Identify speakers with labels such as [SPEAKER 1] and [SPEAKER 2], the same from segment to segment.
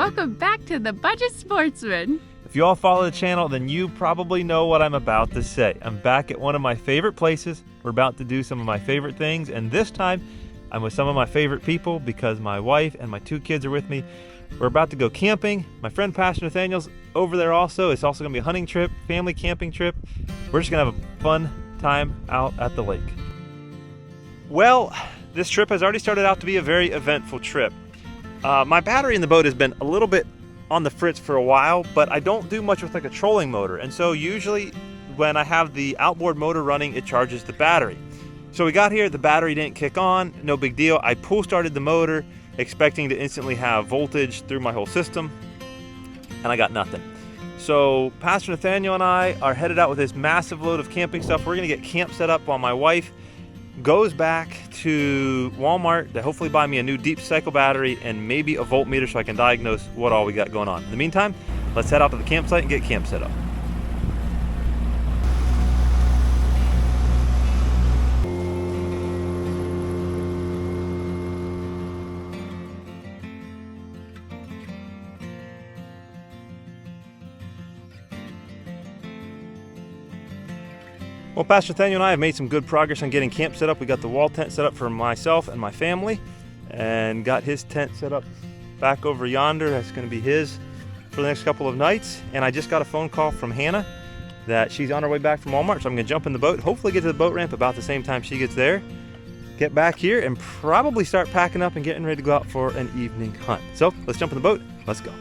[SPEAKER 1] welcome back to the Budget Sportsman.
[SPEAKER 2] If you all follow the channel, then you probably know what I'm about to say. I'm back at one of my favorite places. We're about to do some of my favorite things, and this time I'm with some of my favorite people because my wife and my 2 kids are with me. We're about to go camping. My friend Pastor Nathaniel's over there also. It's also gonna be a hunting trip, family camping trip. We're just gonna have a fun time out at the lake. Well, this trip has already started out to be a very eventful trip. My battery in the boat has been a little bit on the fritz for a while, but I don't do much with like a trolling motor, and so usually when I have the outboard motor running, it charges the battery. So we got here, the battery didn't kick on, no big deal. I pull started the motor expecting to instantly have voltage through my whole system, and I got nothing. So Pastor Nathaniel and I are headed out with this massive load of camping stuff. We're gonna get camp set up while my wife goes back to Walmart to hopefully buy me a new deep cycle battery and maybe a voltmeter so I can diagnose what all we got going on. In the meantime, let's head out to the campsite and get camp set up. Well, Pastor Nathaniel and I have made some good progress on getting camp set up. We got the wall tent set up for myself and my family and got his tent set up back over yonder. That's going to be his for the next couple of nights. And I just got a phone call from Hannah that she's on her way back from Walmart. So I'm going to jump in the boat, hopefully get to the boat ramp about the same time she gets there, get back here, and probably start packing up and getting ready to go out for an evening hunt. So let's jump in the boat. Let's go.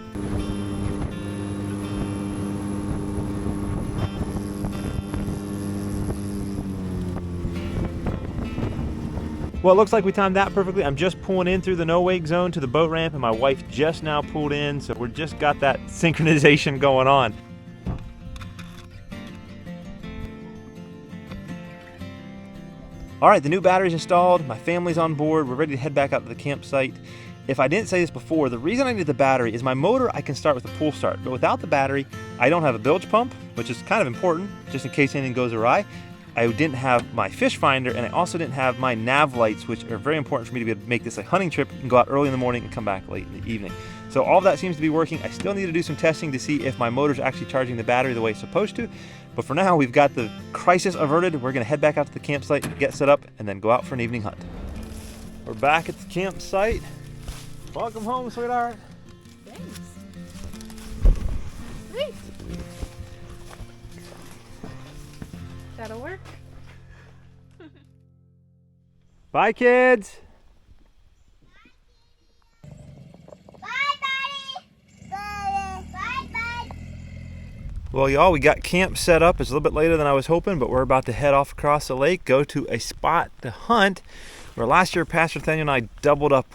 [SPEAKER 2] Well, it looks like we timed that perfectly. I'm just pulling in through the no-wake zone to the boat ramp, and my wife just now pulled in, so we're just got that synchronization going on. All right, the new battery's installed, my family's on board, we're ready to head back out to the campsite. If I didn't say this before, the reason I need the battery is my motor I can start with a pull start, but without the battery, I don't have a bilge pump, which is kind of important, just in case anything goes awry. I didn't have my fish finder, and I also didn't have my nav lights, which are very important for me to be able to make this a hunting trip and go out early in the morning and come back late in the evening. So all of that seems to be working. I still need to do some testing to see if my motor's actually charging the battery the way it's supposed to. But for now, we've got the crisis averted. We're gonna head back out to the campsite, get set up, and then go out for an evening hunt. We're back at the campsite. Welcome home, sweetheart.
[SPEAKER 1] Thanks. Sweet. That'll work.
[SPEAKER 2] Bye, kids.
[SPEAKER 3] Bye, buddy. Bye, bye.
[SPEAKER 2] Well, y'all, we got camp set up. It's a little bit later than I was hoping, but we're about to head off across the lake, go to a spot to hunt where last year Pastor Nathaniel and I doubled up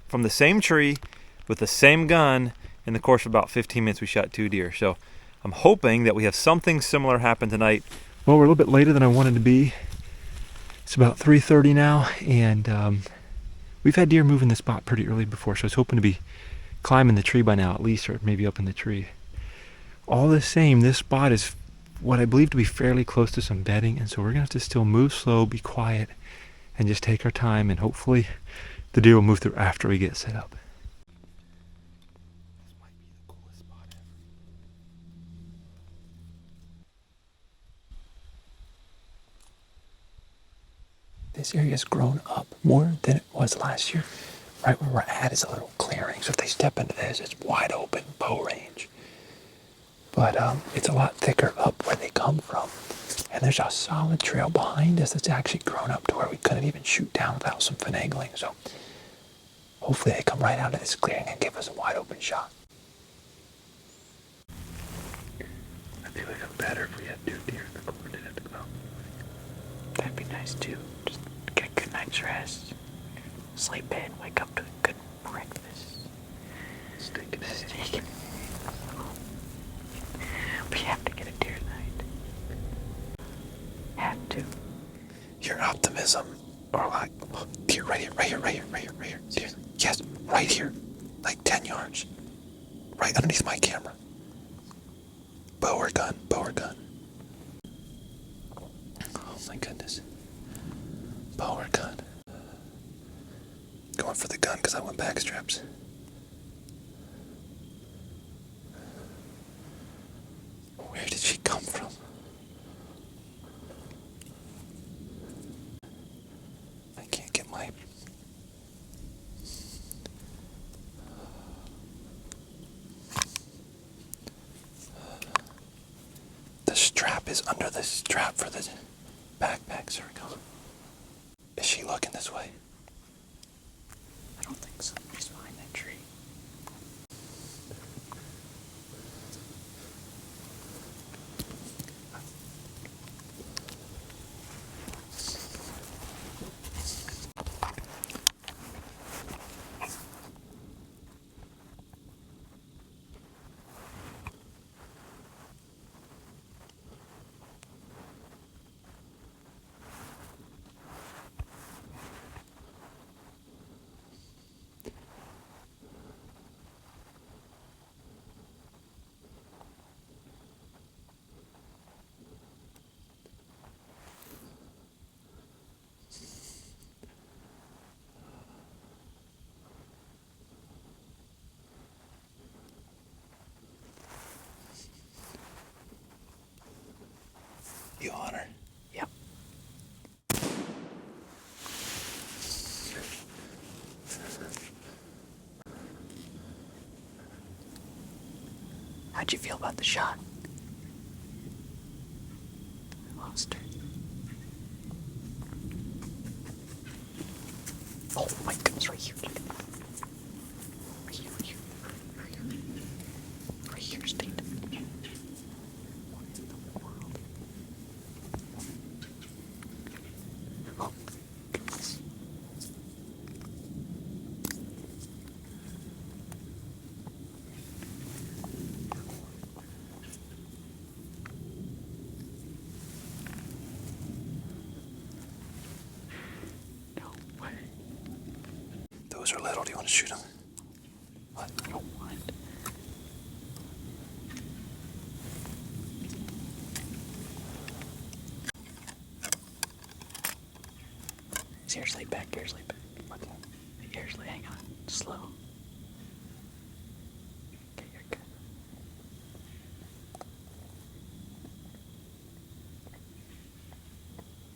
[SPEAKER 2] from the same tree with the same gun. In the course of about 15 minutes, we shot 2 deer. So I'm hoping that we have something similar happen tonight. Well, we're a little bit later than I wanted to be. It's about 3:30 now, and we've had deer move in the spot pretty early before, so I was hoping to be climbing the tree by now at least, or maybe up in the tree. All the same, this spot is what I believe to be fairly close to some bedding, and so we're gonna have to still move slow, be quiet, and just take our time, and hopefully the deer will move through after we get set up. This might be the coolest spot ever.
[SPEAKER 4] This area has grown up more than it was last year. Right where we're at is a little clearing, so if they step into this, it's wide open bow range. But it's a lot thicker up where they come from. And there's a solid trail behind us that's actually grown up to where we couldn't even shoot down without some finagling. So hopefully they come right out of this clearing and give us a wide open shot. I feel like I'm better if we had 2 deer in the corner at the ground. That'd be nice too. Just get a good night's rest. Sleep in, wake up to a good breakfast. Steak and steak. We have to get a deer night. Have to. Your optimism. Or like, oh, deer right here. Deer. Yes, right here. Like 10 yards. Right underneath my camera. Bow or gun. Oh my goodness. Bow or gun. Going for the gun because I want back straps. is under the strap for the backpack circle. Is she looking this way?
[SPEAKER 5] I don't think so. She's behind that tree.
[SPEAKER 4] You on her?
[SPEAKER 5] Yep. How'd you feel about the shot? I lost her. Oh my goodness, right here. Look at that. Right here, right here. Right here. Right here, Steve. What in the world? Oh, goodness. No way.
[SPEAKER 4] Those are little. Do you want to shoot them?
[SPEAKER 5] What? I don't want it. Seriously, back, seriously, back. What's that? Seriously, hang on. Slow. Okay, you're good.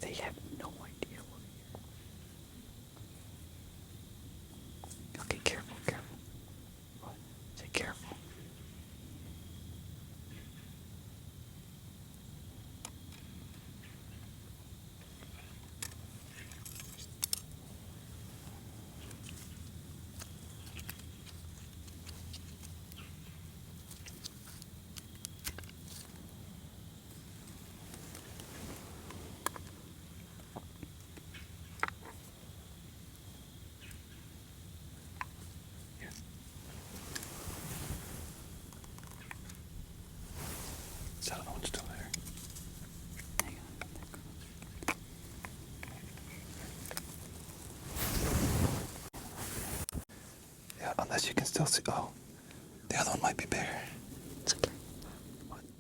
[SPEAKER 5] They have no idea what you're. Okay, careful, careful. What? Say careful.
[SPEAKER 4] Is that other one still there?
[SPEAKER 5] Hang on.
[SPEAKER 4] Yeah, unless you can still see. Oh, the other one might be bigger.
[SPEAKER 5] It's okay.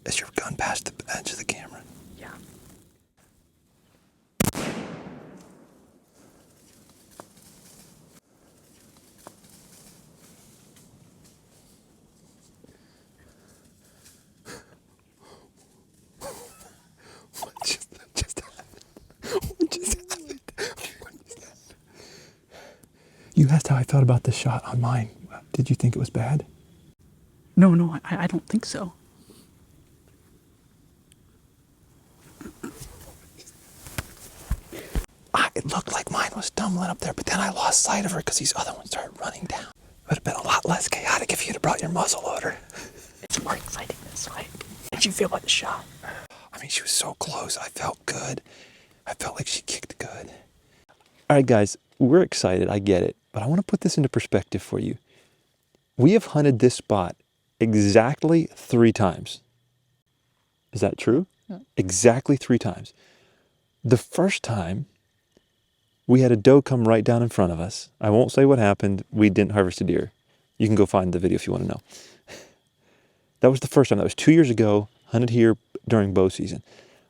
[SPEAKER 4] Is your gun past the edge of the camera?
[SPEAKER 5] Yeah.
[SPEAKER 4] What just happened? What just happened? What just happened? You asked how I felt about the shot on mine. Did you think it was bad?
[SPEAKER 5] No, I don't think so.
[SPEAKER 4] It looked like mine was stumbling up there, but then I lost sight of her because these other ones started running down. It would have been a lot less chaotic if you'd have brought your muzzle loader.
[SPEAKER 5] It's more exciting this way. How did you feel about the shot?
[SPEAKER 4] I mean, she was so close. I felt good. I felt like she kicked good. All right, guys, we're excited. I get it. But I want to put this into perspective for you. We have hunted this spot exactly 3 times. Is that true?
[SPEAKER 5] Yeah.
[SPEAKER 4] Exactly 3 times. The first time, we had a doe come right down in front of us. I won't say what happened. We didn't harvest a deer. You can go find the video if you want to know. That was the first time. That was 2 years ago, hunted here during bow season.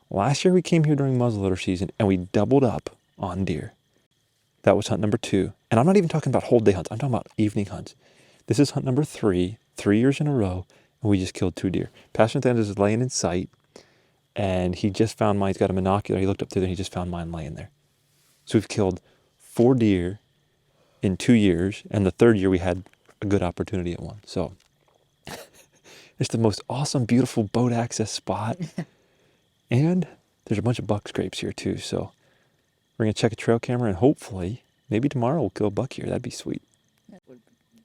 [SPEAKER 4] Last year we came here during muzzleloader season and we doubled up on deer. That was hunt number 2. And I'm not even talking about whole day hunts. I'm talking about evening hunts. This is hunt number 3, 3 years in a row, and we just killed 2 deer. Pastor Nathaniel is laying in sight, and he just found mine. He's got a monocular. He looked up through there, and he just found mine laying there. So we've killed 4 deer in 2 years, and the 3rd year we had a good opportunity at one. So it's the most awesome, beautiful boat access spot. And there's a bunch of buck scrapes here too. So we're going to check a trail camera and hopefully, maybe tomorrow we'll kill a buck here. That'd be sweet.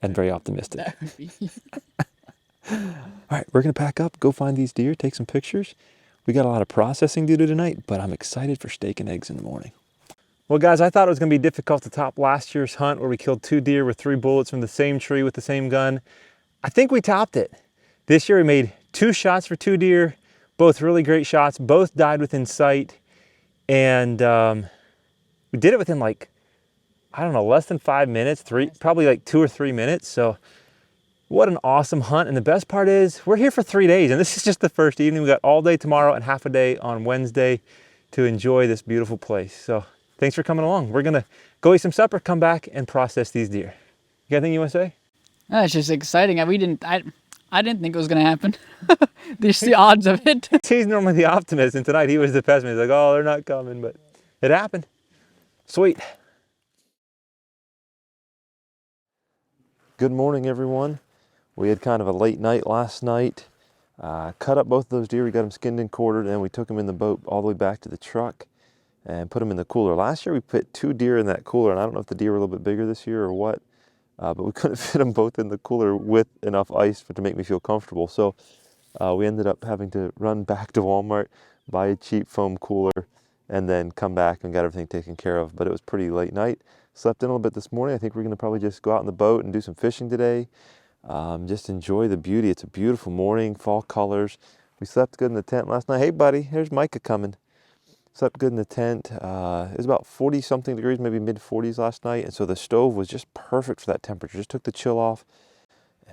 [SPEAKER 4] And very optimistic.
[SPEAKER 5] That would be.
[SPEAKER 4] All right, we're going to pack up, go find these deer, take some pictures. We got a lot of processing to do tonight, but I'm excited for steak and eggs in the morning. Well, guys, I thought it was going to be difficult to top last year's hunt where we killed 2 deer with 3 bullets from the same tree with the same gun. I think we topped it. This year we made 2 shots for 2 deer, both really great shots, both died within sight. And we did it within like, I don't know, less than 5 minutes, probably like 2 or 3 minutes. So what an awesome hunt. And the best part is we're here for 3 days and this is just the first evening. We got all day tomorrow and half a day on Wednesday to enjoy this beautiful place. So thanks for coming along. We're gonna go eat some supper, come back and process these deer. You got anything you wanna say?
[SPEAKER 5] No, it's just exciting. I didn't think it was gonna happen. There's the odds of it.
[SPEAKER 4] He's normally the optimist and tonight he was the pessimist. Like, oh, they're not coming, but it happened. Sweet. Good morning, everyone. We had kind of a late night last night. Cut up both of those deer. We got them skinned and quartered, and we took them in the boat all the way back to the truck and put them in the cooler. Last year we put 2 deer in that cooler, and I don't know if the deer were a little bit bigger this year or what, but we couldn't fit them both in the cooler with enough ice to make me feel comfortable. So we ended up having to run back to Walmart, buy a cheap foam cooler, and then come back and got everything taken care of. But it was pretty late night. Slept in a little bit this morning. I think we're going to probably just go out in the boat and do some fishing today. Just enjoy the beauty. It's a beautiful morning, fall colors. We slept good in the tent last night. Hey buddy, here's Micah coming. Slept good in the tent. It was about 40 something degrees, maybe mid 40s last night. And so the stove was just perfect for that temperature. Just took the chill off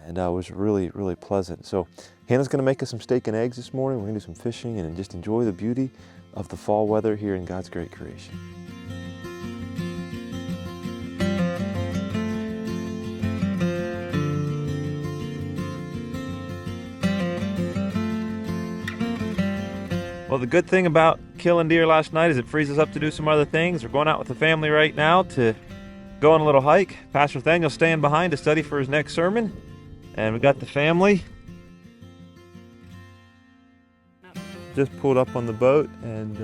[SPEAKER 4] and was really, really pleasant. So Hannah's gonna make us some steak and eggs this morning. We're gonna do some fishing and just enjoy the beauty of the fall weather here in God's great creation. Well, the good thing about killing deer last night is it frees us up to do some other things. We're going out with the family right now to go on a little hike. Pastor Nathaniel's staying behind to study for his next sermon. And we got the family just pulled up on the boat, and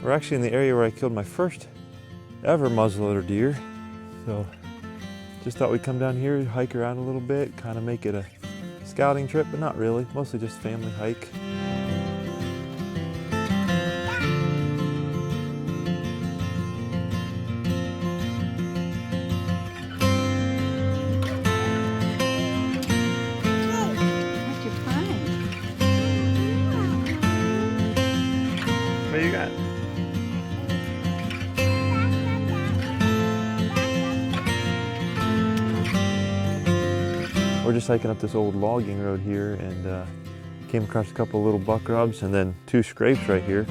[SPEAKER 4] we're actually in the area where I killed my first ever muzzleloader deer. So just thought we'd come down here, hike around a little bit, kind of make it a scouting trip, but not really, mostly just family hike.
[SPEAKER 1] What'd you find?
[SPEAKER 2] What do you got? We're just hiking up this old logging road here and came across a couple little buck rubs and then 2 scrapes right here.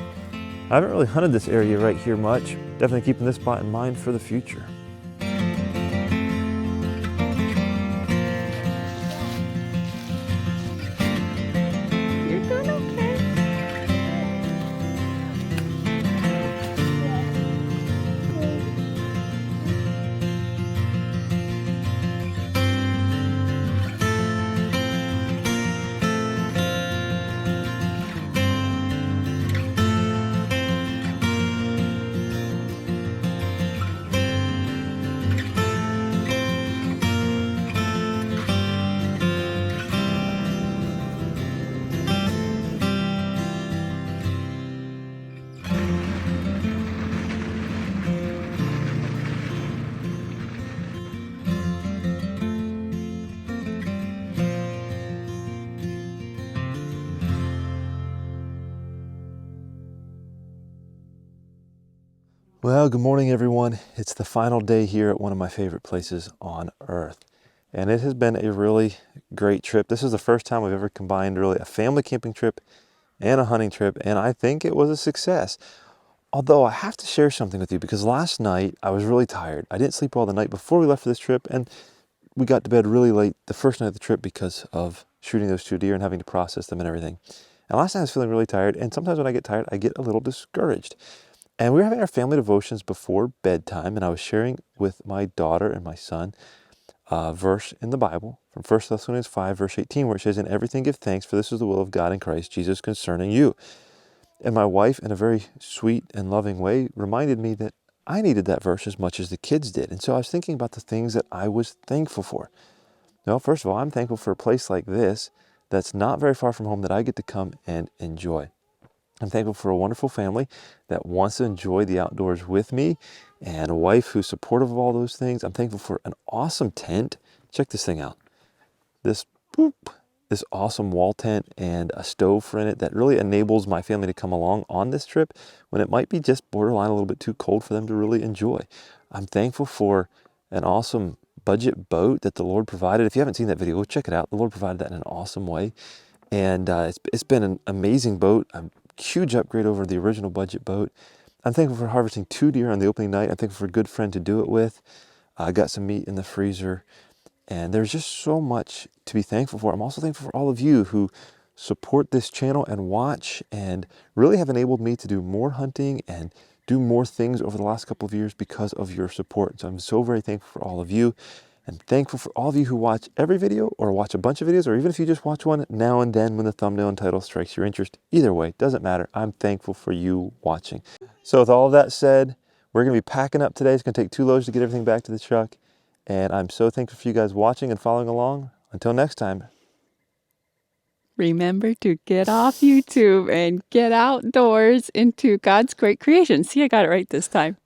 [SPEAKER 2] I haven't really hunted this area right here much. Definitely keeping this spot in mind for the future.
[SPEAKER 1] You're doing okay.
[SPEAKER 4] Well, good morning, everyone. It's the final day here at one of my favorite places on earth. And it has been a really great trip. This is the first time I've ever combined really a family camping trip and a hunting trip, and I think it was a success. Although I have to share something with you because last night I was really tired. I didn't sleep well the night before we left for this trip, and we got to bed really late the first night of the trip because of shooting those 2 deer and having to process them and everything. And last night I was feeling really tired, and sometimes when I get tired, I get a little discouraged. And we were having our family devotions before bedtime, and I was sharing with my daughter and my son a verse in the Bible from 1 Thessalonians 5, verse 18, where it says, "In everything give thanks, for this is the will of God in Christ Jesus concerning you."
[SPEAKER 6] And my wife, in a very sweet and loving way, reminded me that I needed that verse as much as the kids did. And so I was thinking about the things that I was thankful for. Well, first of all, I'm thankful for a place like this that's not very far from home that I get to come and enjoy. I'm thankful for a wonderful family that wants to enjoy the outdoors with me and a wife who's supportive of all those things. I'm thankful for an awesome tent. Check this thing out. This awesome wall tent and a stove for in it that really enables my family to come along on this trip when it might be just borderline a little bit too cold for them to really enjoy. I'm thankful for an awesome budget boat that the Lord provided. If you haven't seen that video, go check it out. The Lord provided that in an awesome way. And it's been an amazing boat, a huge upgrade over the original budget boat. I'm thankful for harvesting 2 deer on the opening night. I'm thankful for a good friend to do it with. I got some meat in the freezer. And there's just so much to be thankful for. I'm also thankful for all of you who support this channel and watch and really have enabled me to do more hunting and do more things over the last couple of years because of your support. So I'm so very thankful for all of you and thankful for all of you who watch every video or watch a bunch of videos, or even if you just watch one now and then when the thumbnail and title strikes your interest. Either way, doesn't matter. I'm thankful for you watching. So with all of that said, we're going to be packing up today. It's going to take 2 loads to get everything back to the truck. And I'm so thankful for you guys watching and following along. Until next time.
[SPEAKER 1] Remember to get off YouTube and get outdoors into God's great creation. See, I got it right this time.